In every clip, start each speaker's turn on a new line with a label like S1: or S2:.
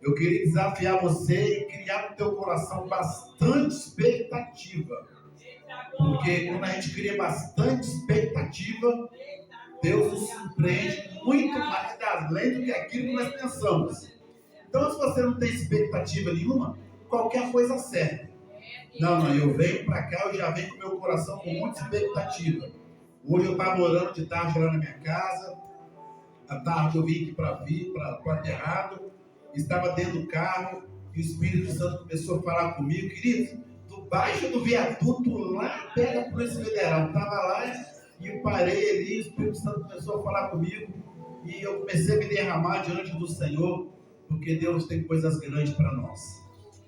S1: Eu queria desafiar você e criar no teu coração bastante expectativa. Porque quando a gente cria bastante expectativa, Deus nos surpreende muito mais além do que aquilo que nós pensamos. Então, se você não tem expectativa nenhuma, qualquer coisa serve. Não, eu venho para cá, eu já venho com meu coração com muita expectativa. Hoje eu estava orando de tarde lá na minha casa. À tarde eu vim aqui para o aterrado. Estava dentro do carro e o Espírito Santo começou a falar comigo. Querido, do baixo do viaduto lá perto da Polícia Federal. Estava lá e eu parei ali, o Espírito Santo começou a falar comigo. E eu comecei a me derramar diante do Senhor, porque Deus tem coisas grandes para nós.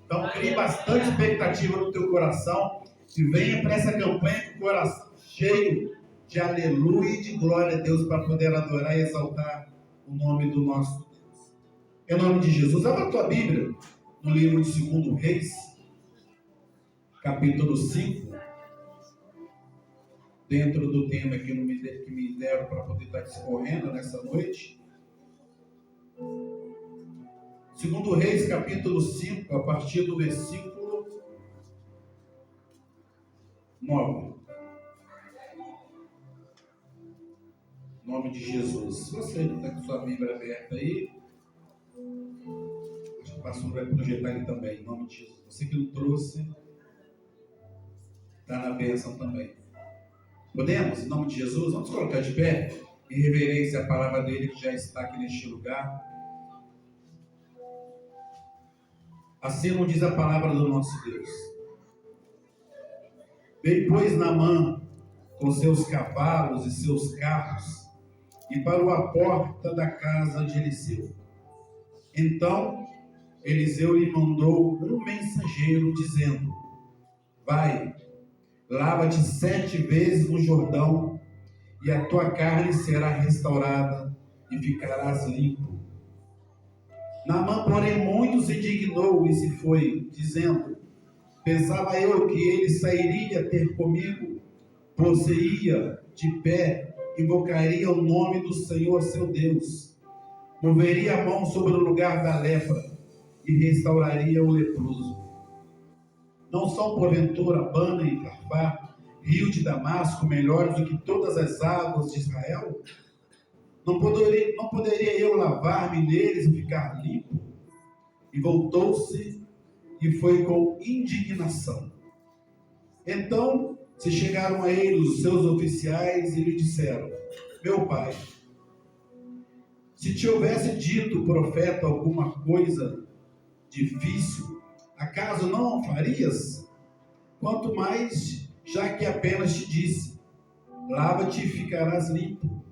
S1: Então, crie bastante expectativa no teu coração e venha para essa campanha com o coração cheio de aleluia e de glória a Deus para poder adorar e exaltar o nome do nosso Deus. Em nome de Jesus, abra a tua Bíblia no livro de 2 Reis, capítulo 5, dentro do tema que me deram para poder estar discorrendo nessa noite. 2 Reis, capítulo 5, a partir do versículo 9. Em nome de Jesus. Se você está com sua Bíblia aberta aí, acho que o pastor vai projetar ele também, em nome de Jesus. Você que não trouxe, está na bênção também. Podemos, em nome de Jesus? Vamos colocar de pé em reverência à palavra dele que já está aqui neste lugar. Assim nos diz a palavra do nosso Deus. Veio, pois, Naamã com seus cavalos e seus carros e parou à porta da casa de Eliseu. Então Eliseu lhe mandou um mensageiro dizendo: vai, lava-te 7 vezes no Jordão e a tua carne será restaurada e ficarás limpo. Naamã, porém, muito se indignou e se foi, dizendo: pensava eu que ele sairia ter comigo, pois-ia de pé, invocaria o nome do Senhor seu Deus, moveria a mão sobre o lugar da lepra e restauraria o leproso. Não são porventura Abana e Farpar, rio de Damasco, melhores do que todas as águas de Israel? Não poderia eu lavar-me neles e ficar limpo? E voltou-se e foi com indignação. Então se chegaram a ele os seus oficiais e lhe disseram: meu pai, se te houvesse dito o profeta alguma coisa difícil, acaso não o farias? Quanto mais, já que apenas te disse: lava-te e ficarás limpo.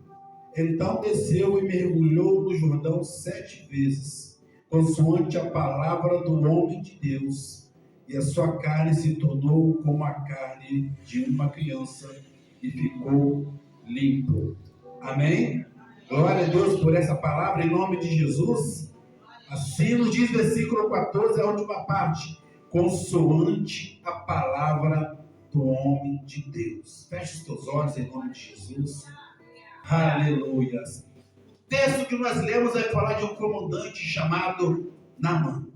S1: Então desceu e mergulhou no Jordão 7 vezes, consoante a palavra do homem de Deus, e a sua carne se tornou como a carne de uma criança e ficou limpo. Amém? Glória a Deus por essa palavra, em nome de Jesus. Assim nos diz versículo 14, a última parte: consoante a palavra do homem de Deus. Feche os teus olhos em nome de Jesus. Aleluia. O texto que nós lemos vai falar de um comandante chamado Naamã.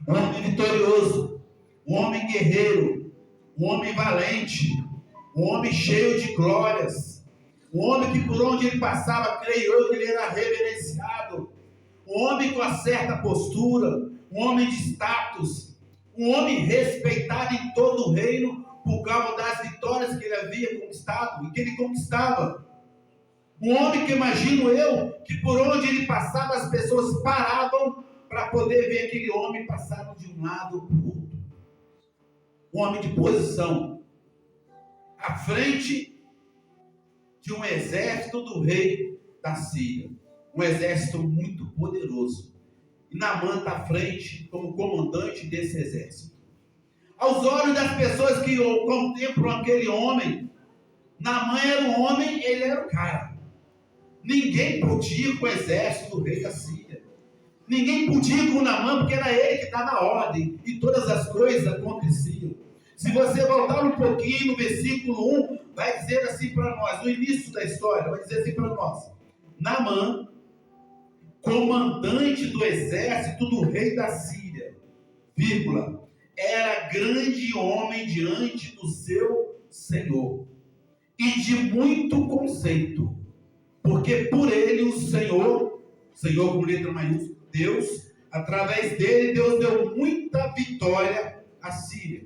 S1: Um homem vitorioso, um homem guerreiro, um homem valente, um homem cheio de glórias, um homem que por onde ele passava, creio eu que ele era reverenciado, um homem com uma certa postura, um homem de status, um homem respeitado em todo o reino por causa das vitórias que ele havia conquistado e que ele conquistava. Um homem que imagino eu que por onde ele passava as pessoas paravam para poder ver aquele homem passar de um lado para o outro. Um homem de posição, à frente de um exército do rei da Síria. Um exército muito poderoso. E Naamã está à frente como comandante desse exército. Aos olhos das pessoas que contemplam aquele homem, Naamã era um homem, ele era o cara. Ninguém podia ir com o exército do rei da Síria. Ninguém podia ir com Naamã, porque era ele que dava a ordem. E todas as coisas aconteciam. Se você voltar um pouquinho no versículo 1, vai dizer assim para nós, no início da história, vai dizer assim para nós: Naamã, comandante do exército do rei da Síria, vírgula, era grande homem diante do seu Senhor, e de muito conceito, porque por ele o Senhor com letra maiúscula, Deus, através dele, Deus deu muita vitória à Síria.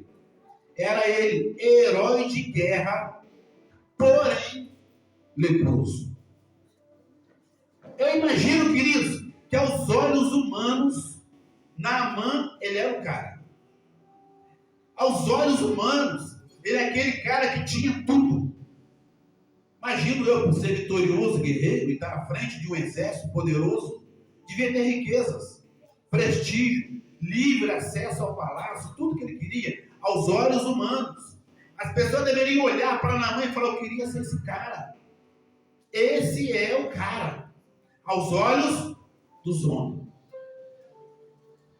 S1: Era ele herói de guerra, porém leproso. Eu imagino, queridos, que aos olhos humanos, Naamã, ele era o cara. Aos olhos humanos, ele é aquele cara que tinha tudo. Imagino eu, por ser vitorioso, guerreiro, e estar à frente de um exército poderoso, devia ter riquezas, prestígio, livre acesso ao palácio, tudo que ele queria, aos olhos humanos. As pessoas deveriam olhar para Naamã e falar: eu queria ser esse cara. Esse é o cara, aos olhos dos homens.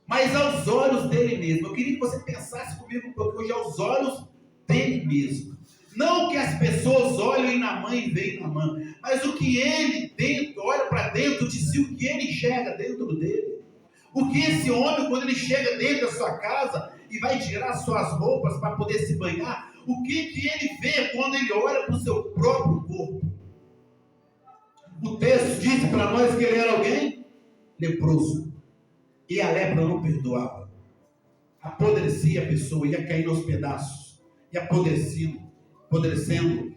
S1: Mas aos olhos dele mesmo, eu queria que você pensasse comigo um pouco hoje, aos olhos dele mesmo. Não que as pessoas olhem em Naamã e veem Naamã, mas o que ele dentro, olha para dentro de si, o que ele enxerga dentro dele. O que esse homem, quando ele chega dentro da sua casa e vai tirar suas roupas para poder se banhar, o que ele vê quando ele olha para o seu próprio corpo. O texto diz para nós que ele era alguém leproso, e a lepra não perdoava. Apodrecia a pessoa, ia caindo aos pedaços, ia apodrecendo,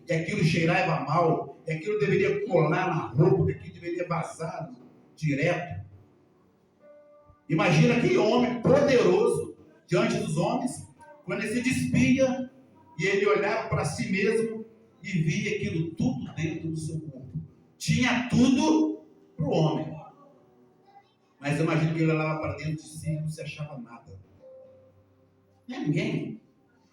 S1: e aquilo cheirava mal, e aquilo deveria colar na roupa, e aquilo deveria vazar direto. Imagina aquele homem poderoso diante dos homens, quando ele se despia e ele olhava para si mesmo e via aquilo tudo dentro do seu corpo. Tinha tudo para o homem, mas eu imagino que ele olhava para dentro de si e não se achava nada. Não é ninguém.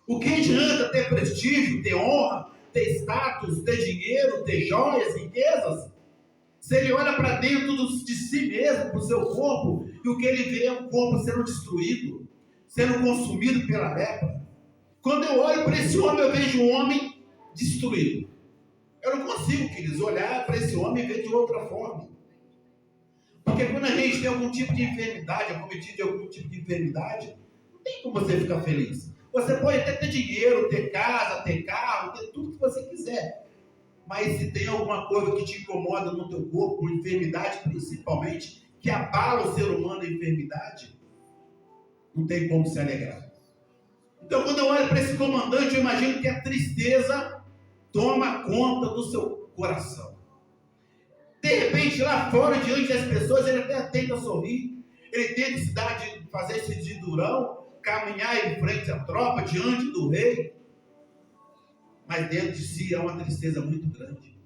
S1: O que adianta ter prestígio, ter honra, ter status, ter dinheiro, ter joias, riquezas, se ele olha para dentro de si mesmo, para o seu corpo, e o que ele vê é um corpo sendo destruído, sendo consumido pela lepra? Quando eu olho para esse homem, eu vejo um homem destruído. Eu não consigo, queridos, olhar para esse homem e ver de outra forma. Porque quando a gente tem algum tipo de enfermidade, acometido de algum tipo de enfermidade, não tem como você ficar feliz. Você pode até ter dinheiro, ter casa, ter carro, ter tudo que você quiser. Mas se tem alguma coisa que te incomoda no teu corpo, uma enfermidade principalmente, que abala o ser humano, a enfermidade, não tem como se alegrar. Então, quando eu olho para esse comandante, eu imagino que a tristeza toma conta do seu coração. De repente, lá fora, diante das pessoas, ele até tenta sorrir, ele tenta se dar fazer esse de durão, caminhar em frente à tropa, diante do rei, mas dentro de si há uma tristeza muito grande.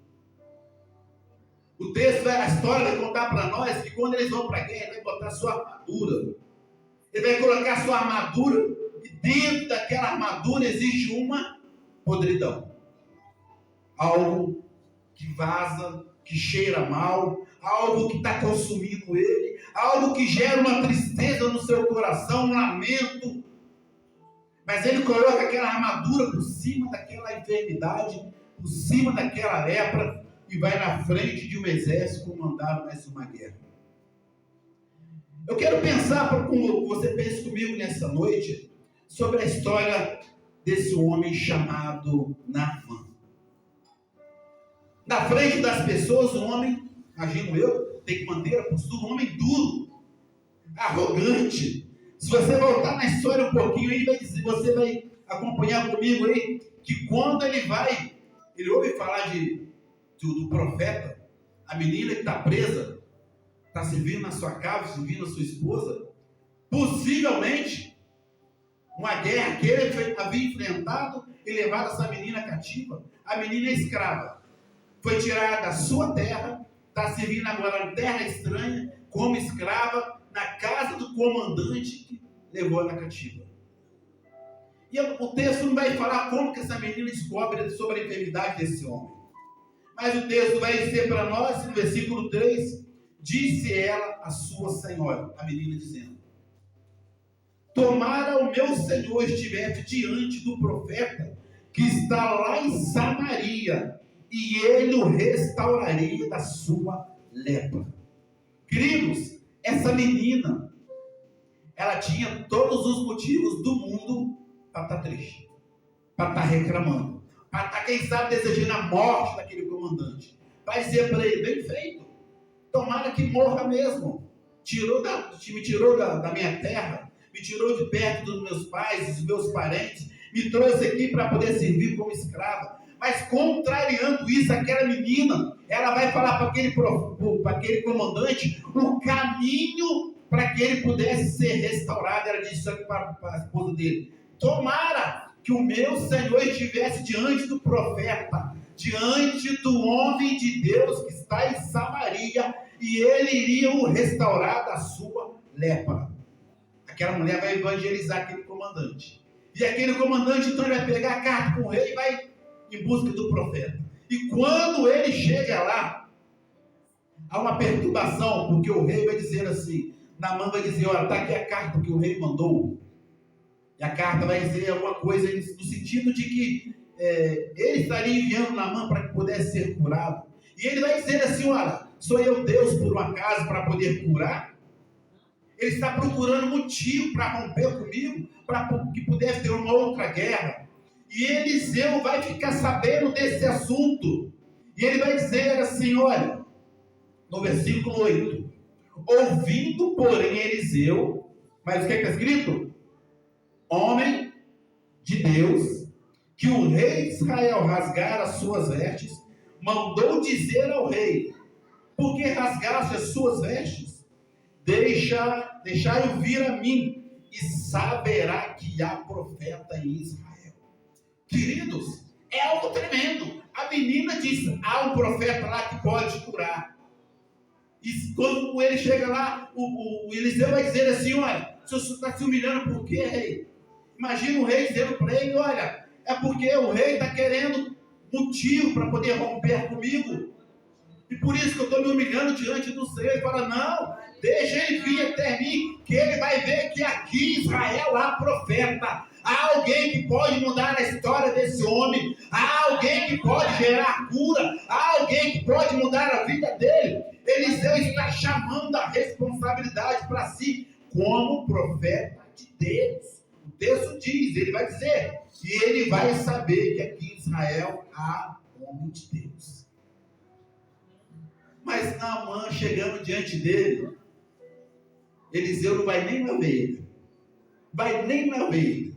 S1: O texto, a história vai contar para nós que quando eles vão para a guerra, ele vai botar sua armadura, ele vai colocar sua armadura, e dentro daquela armadura existe uma podridão, algo que vaza, que cheira mal, algo que está consumindo ele, algo que gera uma tristeza no seu coração, um lamento. Mas ele coloca aquela armadura por cima daquela enfermidade, por cima daquela lepra, e vai na frente de um exército comandar mais uma guerra. Eu quero pensar, para como você pense comigo nessa noite, sobre a história desse homem chamado Naamã. Na frente das pessoas, um homem, imagino eu, tem que manter a postura, um homem duro, arrogante. Se você voltar na história um pouquinho aí, você vai acompanhar comigo aí, que quando ele ouve falar do profeta, a menina que está presa, está servindo na sua casa, servindo a sua esposa, possivelmente, uma guerra que ele havia enfrentado e levado essa menina cativa. A menina é escrava, foi tirada da sua terra, está servindo agora em terra estranha, como escrava, na casa do comandante que levou ela cativa. E o texto não vai falar como que essa menina descobre sobre a enfermidade desse homem. Mas o texto vai dizer para nós, no versículo 3, disse ela a sua senhora, a menina dizendo: tomara o meu senhor estivesse diante do profeta que está lá em Samaria, e ele o restauraria da sua lepra. Queridos, essa menina, ela tinha todos os motivos do mundo para estar triste, para estar reclamando, para estar, quem sabe, desejando a morte daquele comandante. Vai dizer para ele: bem feito, tomara que morra mesmo. Me tirou da minha terra, me tirou de perto dos meus pais, dos meus parentes, me trouxe aqui para poder servir como escrava. Mas, contrariando isso, aquela menina, ela vai falar para aquele comandante o caminho para que ele pudesse ser restaurado. Ela disse isso aqui para a esposa dele: tomara que o meu Senhor estivesse diante do profeta, diante do homem de Deus que está em Samaria, e ele iria o restaurar da sua lepra. Aquela mulher vai evangelizar aquele comandante. E aquele comandante, então, ele vai pegar a carta com o rei e vai em busca do profeta. E quando ele chega lá, há uma perturbação, porque o rei vai dizer assim, Naamã vai dizer: olha, está aqui a carta que o rei mandou. E a carta vai dizer alguma coisa no sentido de que ele estaria enviando Naamã para que pudesse ser curado. E ele vai dizer assim: olha, sou eu Deus por um acaso para poder curar? Ele está procurando motivo para romper comigo, para que pudesse ter uma outra guerra. E Eliseu vai ficar sabendo desse assunto. E ele vai dizer assim, olha, no versículo 8: ouvindo, porém, Eliseu, mas o que está escrito? Homem de Deus, que o rei de Israel rasgara as suas vestes, mandou dizer ao rei: por que rasgaste as suas vestes? Deixai-o vir a mim, e saberá que há profeta em Israel. Queridos, é algo tremendo. A menina diz: há um profeta lá que pode curar. E quando ele chega lá, o Eliseu vai dizer assim: olha, o senhor está se humilhando por quê, rei? Imagina o rei dizendo para ele: olha, é porque o rei está querendo motivo para poder romper comigo. E por isso que eu estou me humilhando diante do Senhor. Ele fala: não, deixa ele vir até mim, que ele vai ver que aqui em Israel há profeta. Há alguém que pode mudar a história desse homem. Há alguém que pode gerar cura. Há alguém que pode mudar a vida dele. Eliseu está chamando a responsabilidade para si como profeta de Deus. O texto diz, ele vai dizer, e ele vai saber que aqui em Israel há homem de Deus. Mas Naamã, chegando diante dele, Eliseu não vai nem lá ver ele. Vai nem lá ver ele.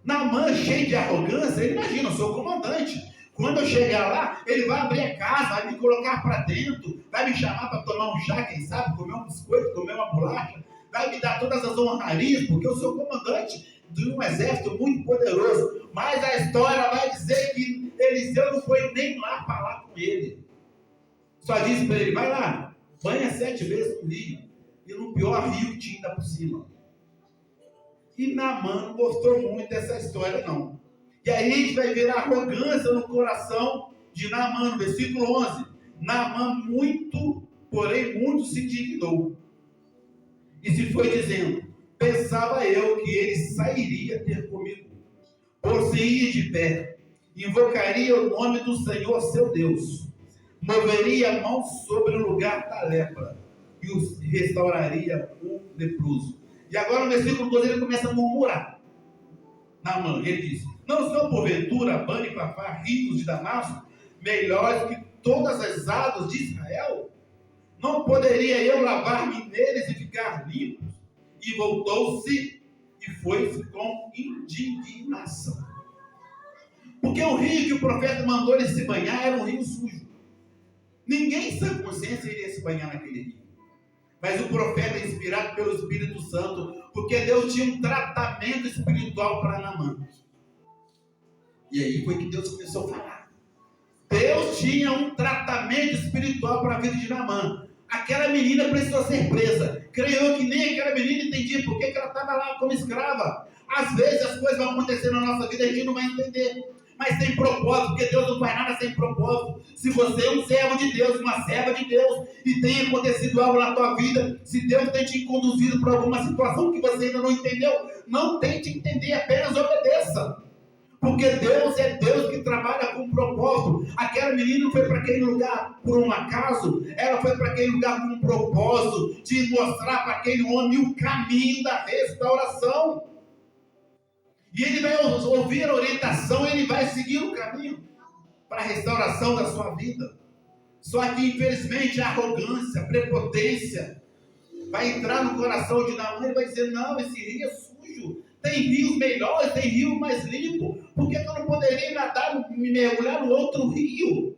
S1: Naamã, cheio de arrogância, ele imagina: eu sou comandante. Quando eu chegar lá, ele vai abrir a casa, vai me colocar para dentro, vai me chamar para tomar um chá, quem sabe, comer um biscoito, comer uma bolacha, vai me dar todas as honrarias, porque eu sou comandante de um exército muito poderoso. Mas a história vai dizer que Eliseu não foi nem lá falar com ele. Só disse para ele: vai lá, banha 7 vezes no rio, e no pior rio que tinha ainda por cima. E Naamã não gostou muito dessa história, não. E aí a gente vai ver a arrogância no coração de Naamã, no versículo 11. Naamã porém muito se indignou. E se foi dizendo: pensava eu que ele sairia ter comigo, por-se-ia de pé, invocaria o nome do Senhor seu Deus, moveria a mão sobre o lugar da lepra, e os restauraria o leproso. E agora no versículo 12 ele começa a murmurar. Naamã, ele diz: não são porventura Abana e Pafá, ricos de Damasco, melhores que todas as águas de Israel? Não poderia eu lavar-me neles e ficar limpo? E voltou-se e foi-se com indignação. Porque o rio que o profeta mandou ele se banhar era um rio sujo. Ninguém sem consciência iria se banhar naquele rio. Mas o profeta é inspirado pelo Espírito Santo, porque Deus tinha um tratamento espiritual para Naamã. E aí foi que Deus começou a falar. Deus tinha um tratamento espiritual para a vida de Naamã. Aquela menina precisou ser presa. Creio que nem aquela menina entendia por que ela estava lá como escrava. Às vezes as coisas vão acontecer na nossa vida e a gente não vai entender. Mas tem propósito, porque Deus não faz nada sem propósito. Se você é um servo de Deus, uma serva de Deus, e tem acontecido algo na tua vida, se Deus tem te conduzido para alguma situação que você ainda não entendeu, não tente entender, apenas obedeça. Porque Deus é Deus que trabalha com propósito. Aquela menina não foi para aquele lugar por um acaso, ela foi para aquele lugar com um propósito de mostrar para aquele homem o caminho da restauração. E ele vai ouvir a orientação, ele vai seguir o caminho para a restauração da sua vida. Só que infelizmente a arrogância, a prepotência vai entrar no coração de Naamã e vai dizer: não, esse rio é sujo, tem rios melhores, tem rio mais limpo, por que eu não poderia nadar, me mergulhar no outro rio?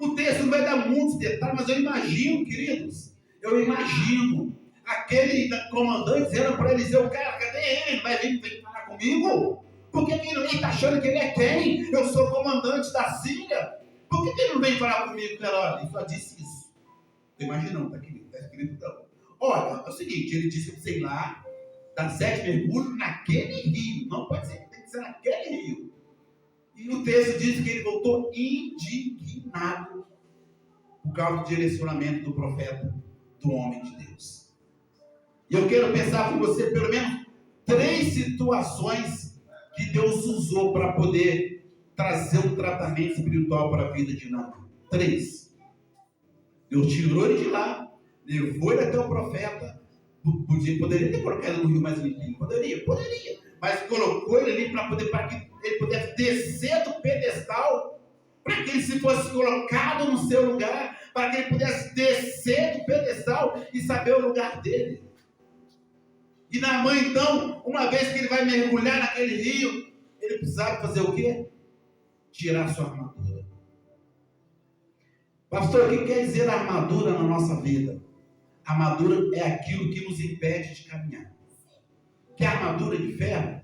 S1: O texto não vai dar muitos detalhes, mas eu imagino, queridos, aquele comandante dizendo para Eliseu: cara, cadê ele? Ele vai vir falar comigo? Por que ele está achando que ele é quem? Eu sou comandante da Síria. Por que ele não vem falar comigo? Olha, ele só disse isso. Estou imaginando, está escrito não. Olha, é o seguinte, ele disse que sei lá, dar 7 mergulhos naquele rio. Não pode ser, tem que ser naquele rio. E o texto diz que ele voltou indignado por causa do direcionamento do profeta, do homem de Deus. E eu quero pensar com você pelo menos 3 situações que Deus usou para poder trazer um tratamento espiritual para a vida de Naamã. 3. Deus tirou ele de lá, levou ele até o profeta. Poderia ter colocado ele no rio mais limpinho, poderia, mas colocou ele ali para que ele pudesse descer do pedestal, para que ele se fosse colocado no seu lugar, para que ele pudesse descer do pedestal e saber o lugar dele. E Naamã, então, uma vez que ele vai mergulhar naquele rio, ele precisava fazer o quê? Tirar sua armadura. Pastor, o que quer dizer armadura na nossa vida? A armadura é aquilo que nos impede de caminhar. Que a armadura de ferro,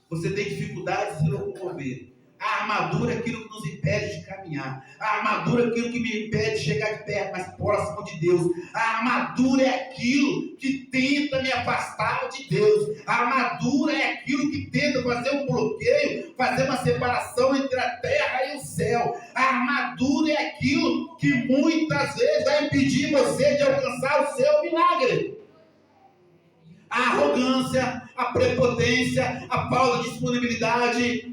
S1: você tem dificuldade de se locomover. A armadura é aquilo que nos impede de caminhar. A armadura é aquilo que me impede de chegar de perto, mais próximo de Deus. A armadura é aquilo que tenta me afastar de Deus. A armadura é aquilo que tenta fazer um bloqueio, fazer uma separação entre a terra e o céu. A armadura é aquilo que muitas vezes vai impedir você de alcançar o seu milagre. A arrogância, a prepotência, a falta de disponibilidade.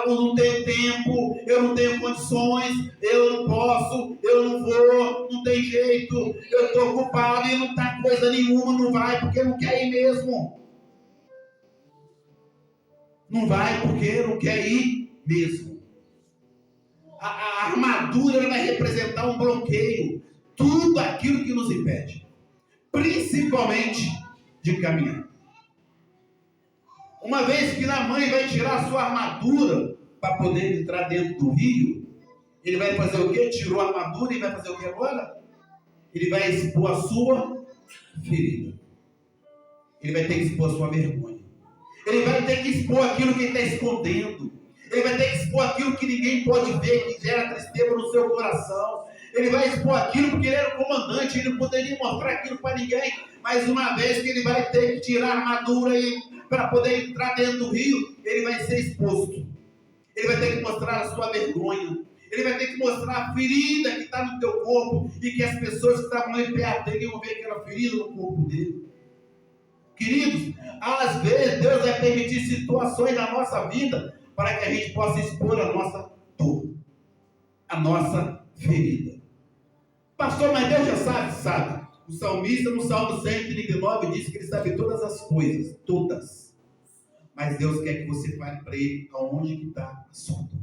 S1: Eu não tenho tempo, eu não tenho condições, eu não posso, eu não vou, não tem jeito, eu estou ocupado e não está coisa nenhuma, não vai porque não quer ir mesmo. Não vai porque não quer ir mesmo. A armadura vai representar um bloqueio, tudo aquilo que nos impede, principalmente de caminhar. Uma vez que Naamã vai tirar a sua armadura para poder entrar dentro do rio, ele vai fazer o quê? Tirou a armadura e vai fazer o quê agora? Ele vai expor a sua ferida. Ele vai ter que expor a sua vergonha. Ele vai ter que expor aquilo que ele está escondendo. Ele vai ter que expor aquilo que ninguém pode ver, que gera tristeza no seu coração. Ele vai expor aquilo porque ele era o comandante, ele não poderia mostrar aquilo para ninguém. Mas uma vez que ele vai ter que tirar a armadura para poder entrar dentro do rio, ele vai ser exposto. Ele vai ter que mostrar a sua vergonha. Ele vai ter que mostrar a ferida que está no teu corpo e que as pessoas que estavam ali perto dele iam ver aquela ferida no corpo dele. Queridos, às vezes Deus vai permitir situações na nossa vida para que a gente possa expor a nossa dor, a nossa ferida. Pastor, mas Deus já sabe. O salmista no Salmo 139 diz que ele sabe todas as coisas, todas. Mas Deus quer que você fale para ele aonde que está a sua dor.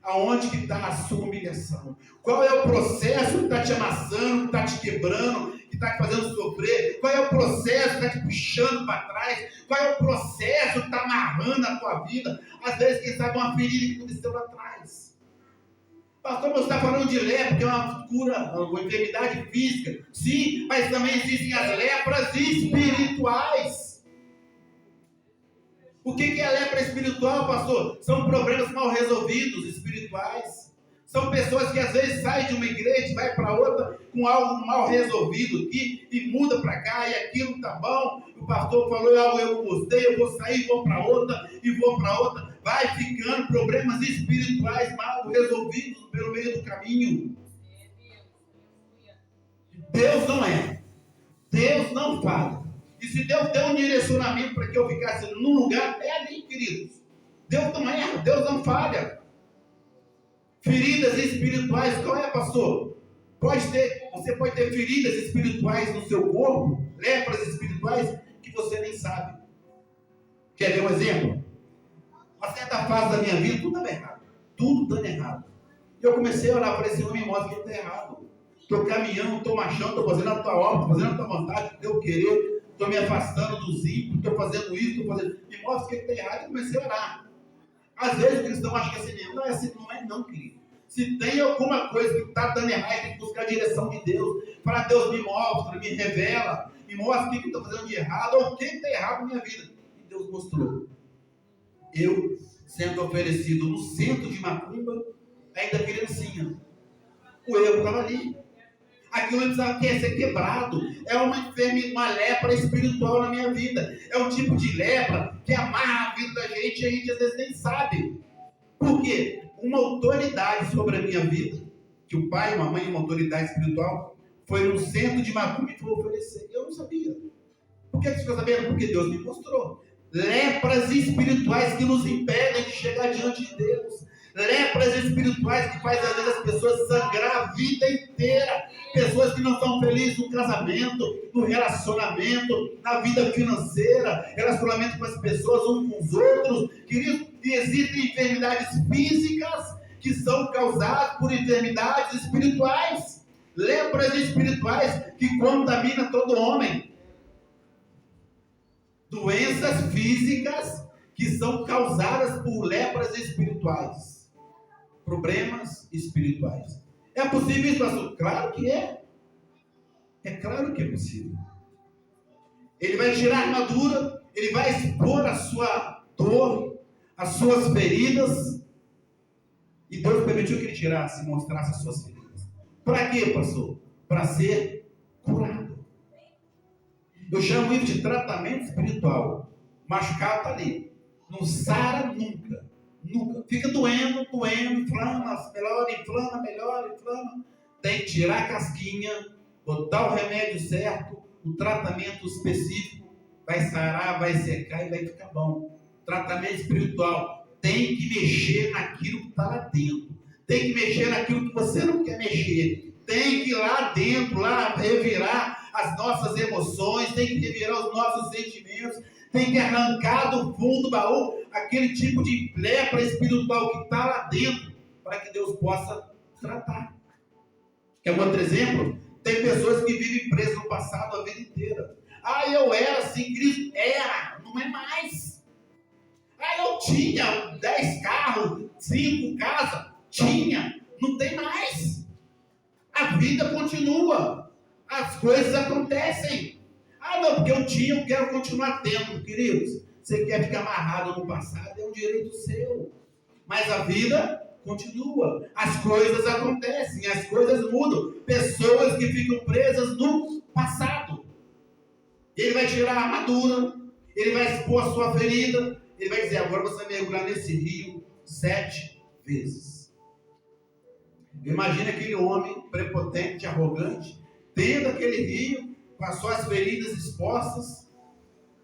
S1: Aonde que está a sua humilhação? Qual é o processo que está te amassando, que está te quebrando, que está te fazendo sofrer? Qual é o processo que está te puxando para trás? Qual é o processo que está amarrando a tua vida? Às vezes, quem sabe, uma ferida que aconteceu lá atrás. Pastor, você está falando de lepra, que é uma cura, uma enfermidade física. Sim, mas também existem as lepras espirituais. O que é a lepra espiritual, pastor? São problemas mal resolvidos, espirituais. São pessoas que às vezes saem de uma igreja e vai para outra com algo mal resolvido aqui e muda para cá e aquilo tá bom. O pastor falou algo, eu não gostei, eu vou sair, vou para outra e vou para outra. Vai ficando problemas espirituais mal resolvidos pelo meio do caminho. Deus não é. Deus não fala. E se Deus deu um direcionamento para que eu ficasse num lugar, é ali, queridos. Deus não erra, Deus não falha. Feridas espirituais, qual é, pastor? Você pode ter feridas espirituais no seu corpo, lepras espirituais, que você nem sabe. Quer ver um exemplo? Uma certa fase da minha vida, tudo dando errado. Tudo dando errado. E eu comecei a orar, falei, Senhor, me mostra que está errado. Estou caminhando, estou marchando, estou fazendo a tua obra, estou fazendo a tua vontade, o teu querer, estou me afastando dos ímpios, estou fazendo isso, estou fazendo... Me mostra o que está errado, e comecei a orar. Às vezes o cristão acha que é assim mesmo. Não é assim, não é não, querido. Se tem alguma coisa que está dando errado, tem que buscar a direção de Deus. Para Deus me mostra, me revela, me mostra o que eu estou fazendo de errado, ou o que está errado na minha vida. E Deus mostrou. Eu, sendo oferecido no centro de macumba, ainda criancinha. O erro estava ali. Aquilo precisava ser quebrado. É uma enfermidade, uma lepra espiritual na minha vida. É um tipo de lepra que amarra a vida da gente e a gente às vezes nem sabe. Por quê? Uma autoridade sobre a minha vida, que o pai, uma mãe, uma autoridade espiritual, foi no centro de macumba e foi oferecer. Eu não sabia. Por que você ficou sabendo? Porque Deus me mostrou. Lepras espirituais que nos impedem de chegar diante de Deus. Lepras espirituais que fazem às vezes as pessoas sangrar a vida inteira. Pessoas que não estão felizes no casamento, no relacionamento, na vida financeira, relacionamento com as pessoas, uns com os outros. Queridos, existem enfermidades físicas que são causadas por enfermidades espirituais. Lepras espirituais que contaminam todo homem. Doenças físicas que são causadas por lepras espirituais. Problemas espirituais. É possível isso, pastor? Claro que é. É claro que é possível. Ele vai tirar a armadura, ele vai expor a sua dor, as suas feridas. E Deus permitiu que ele tirasse, mostrasse as suas feridas. Para quê, pastor? Para ser curado. Eu chamo isso de tratamento espiritual. Machucado está ali. Não sara nunca. Nunca. Fica doendo, inflama, melhora. Tem que tirar a casquinha, botar o remédio certo, o tratamento específico, vai sarar, vai secar e vai ficar bom. Tratamento espiritual. Tem que mexer naquilo que está lá dentro. Tem que mexer naquilo que você não quer mexer. Tem que ir lá dentro, lá revirar as nossas emoções, tem que revirar os nossos sentimentos, tem que arrancar do fundo do baú aquele tipo de lepra espiritual que está lá dentro, para que Deus possa tratar. Quer um outro exemplo? Tem pessoas que vivem presas no passado a vida inteira. Eu era assim, Cristo era, não é mais. Eu tinha 10 carros, 5 casas, não tem mais. A vida continua. As coisas acontecem. Não, porque eu quero continuar tendo, queridos. Você quer ficar amarrado no passado, é um direito seu. Mas a vida continua. As coisas acontecem, as coisas mudam. Pessoas que ficam presas no passado. Ele vai tirar a armadura, ele vai expor a sua ferida, ele vai dizer, agora você vai mergulhar nesse rio 7 vezes. Imagina aquele homem prepotente, arrogante, dentro daquele rio, com as suas feridas expostas,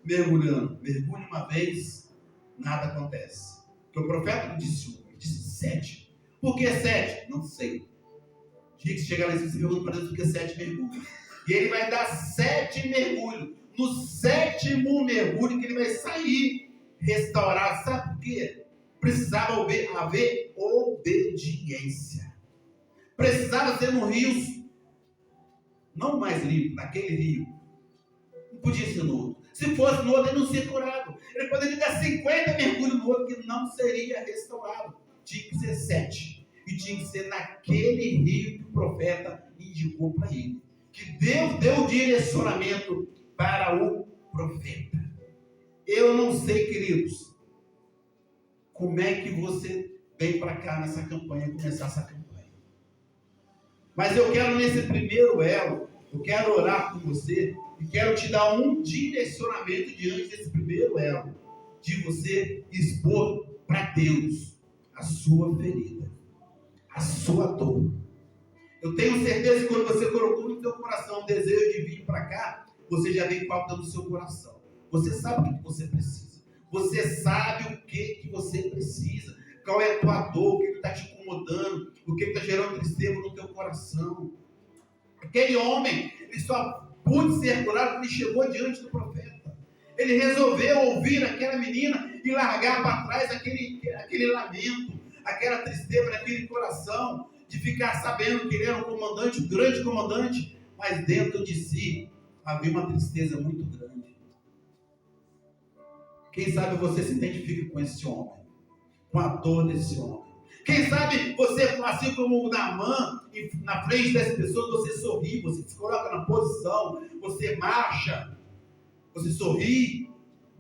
S1: mergulhando. Mergulhe uma vez, nada acontece. Porque o profeta não disse 1, ele disse 7. Por que 7? Não sei. Tinha que chegar lá e se pergunta para Deus por que 7 mergulhos. E ele vai dar 7 mergulhos. No 7º mergulho que ele vai sair restaurado. Sabe por quê? Precisava haver obediência. Precisava ser no rio, não mais limpo, naquele rio. Não podia ser no outro. Se fosse no outro, ele não seria curado. Ele poderia dar 50 mergulhos no outro, que não seria restaurado. Tinha que ser 7. E tinha que ser naquele rio que o profeta indicou para ele. Que Deus deu o direcionamento para o profeta. Eu não sei, queridos, como é que você vem para cá nessa campanha, começar essa campanha. Mas eu quero nesse primeiro elo, eu quero orar com você e quero te dar um direcionamento diante desse primeiro elo, de você expor para Deus a sua ferida, a sua dor. Eu tenho certeza que quando você colocou no seu coração o desejo de vir para cá, você já vem falta no seu coração. Você sabe o que você precisa. Você sabe o que você precisa. Qual é a tua dor, o que está te incomodando, o que está gerando tristeza no teu coração. Aquele homem, ele só pôde ser curado quando ele chegou diante do profeta. Ele resolveu ouvir aquela menina e largar para trás aquele lamento, aquela tristeza naquele coração, de ficar sabendo que ele era um comandante, um grande comandante, mas dentro de si havia uma tristeza muito grande. Quem sabe você se identifica com esse homem, com a dor desse homem. Quem sabe você, assim como o Naamã, na frente das pessoas, você sorri, você se coloca na posição, você marcha, você sorri,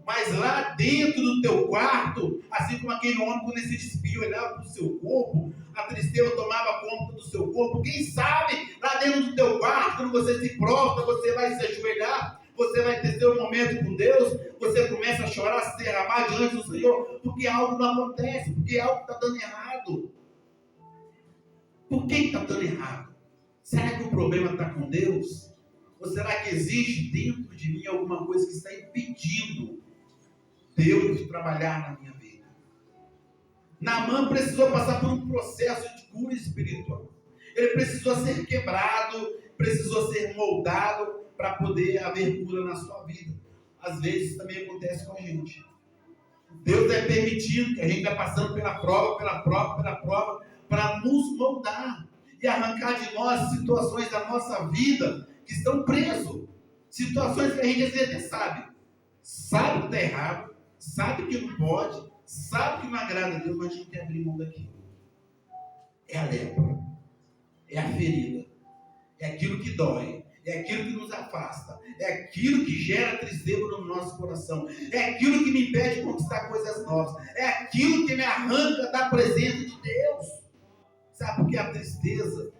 S1: mas lá dentro do teu quarto, assim como aquele homem, quando ele se despia, olhava para o seu corpo, a tristeza tomava conta do seu corpo. Quem sabe lá dentro do teu quarto, quando você se prostra, você vai se ajoelhar, você vai ter seu momento com Deus, você começa a chorar, a se derramar diante do Senhor, porque algo não acontece, porque algo está dando errado. Por que está dando errado? Será que o problema está com Deus? Ou será que existe dentro de mim alguma coisa que está impedindo Deus de trabalhar na minha vida? Naamã precisou passar por um processo de cura espiritual. Ele precisou ser quebrado, precisou ser moldado para poder haver cura na sua vida. Às vezes também acontece com a gente. Deus é permitindo que a gente vá passando pela prova, para nos moldar e arrancar de nós situações da nossa vida que estão presos. Situações que a gente às vezes até sabe que está errado, sabe que não pode, sabe que não agrada a Deus, mas a gente quer abrir mão daquilo. É a lepra, é a ferida, é aquilo que dói, é aquilo que nos afasta, é aquilo que gera tristeza no nosso coração, é aquilo que me impede de conquistar coisas novas, é aquilo que me arranca da presença de Deus. Sabe por que a tristeza,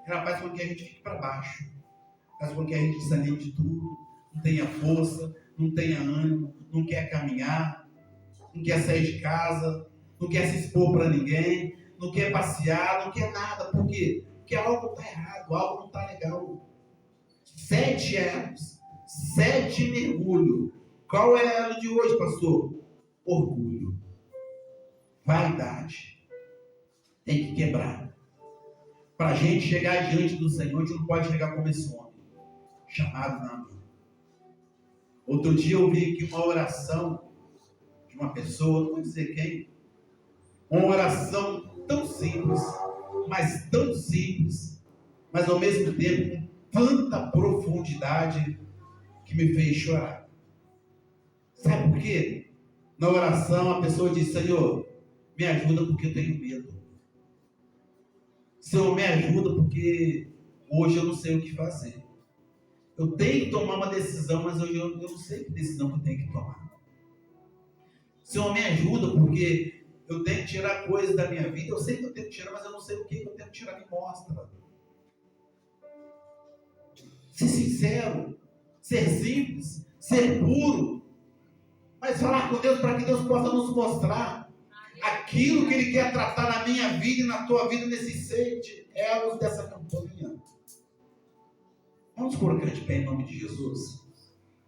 S1: ela faz com que a gente fique para baixo, faz com que a gente desanime de tudo, não tenha força, não tenha ânimo, não quer caminhar, não quer sair de casa, não quer se expor para ninguém, não quer passear, não quer nada. Por quê? Porque algo está errado, algo não está legal. 7 erros, 7 mergulhos. Qual é a elo de hoje, pastor? Orgulho, vaidade. Tem que quebrar. Para a gente chegar diante do Senhor, a gente não pode chegar como esse homem, chamado Naamã. Outro dia eu vi aqui uma oração de uma pessoa, não vou dizer quem, uma oração tão simples, mas ao mesmo tempo com tanta profundidade que me fez chorar. Sabe por quê? Na oração a pessoa diz: Senhor, me ajuda porque eu tenho medo. Senhor, me ajuda porque hoje eu não sei o que fazer. Eu tenho que tomar uma decisão, mas hoje eu não sei que decisão que eu tenho que tomar. Senhor, me ajuda porque eu tenho que tirar coisas da minha vida. Eu sei que eu tenho que tirar, mas eu não sei o que eu tenho que tirar. Me mostra. Ser sincero, ser simples, ser puro, mas falar com Deus para que Deus possa nos mostrar aquilo que Ele quer tratar na minha vida e na tua vida nesses 7 elos dessa campanha. Vamos colocar de pé em nome de Jesus.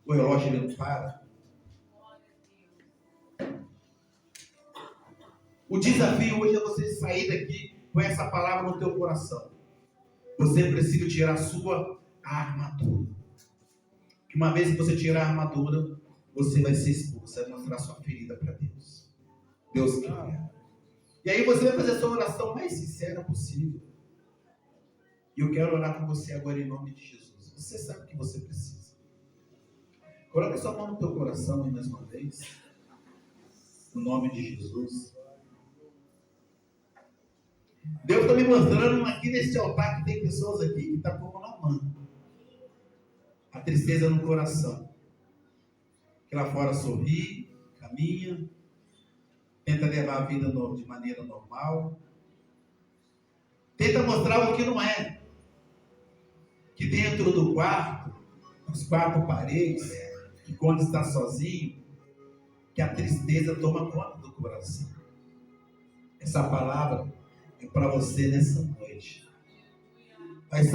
S1: O relógio ele não para. O desafio hoje é você sair daqui com essa palavra no teu coração. Você precisa tirar a sua armadura. Que uma vez que você tirar a armadura, você vai ser expulso, você vai mostrar sua ferida para Deus. Deus quer. E aí você vai fazer a sua oração mais sincera possível. E eu quero orar com você agora em nome de Jesus. Você sabe o que você precisa. Coloque sua mão no teu coração aí mais uma vez. No nome de Jesus. Deus está me mostrando aqui nesse altar que tem pessoas aqui que estão como Naamã. A tristeza no coração. Que lá fora sorri, caminha, tenta levar a vida de maneira normal. Tenta mostrar o que não é. Que dentro do quarto, nas 4 paredes, que quando está sozinho, que a tristeza toma conta do coração. Essa palavra é para você nessa noite. Mas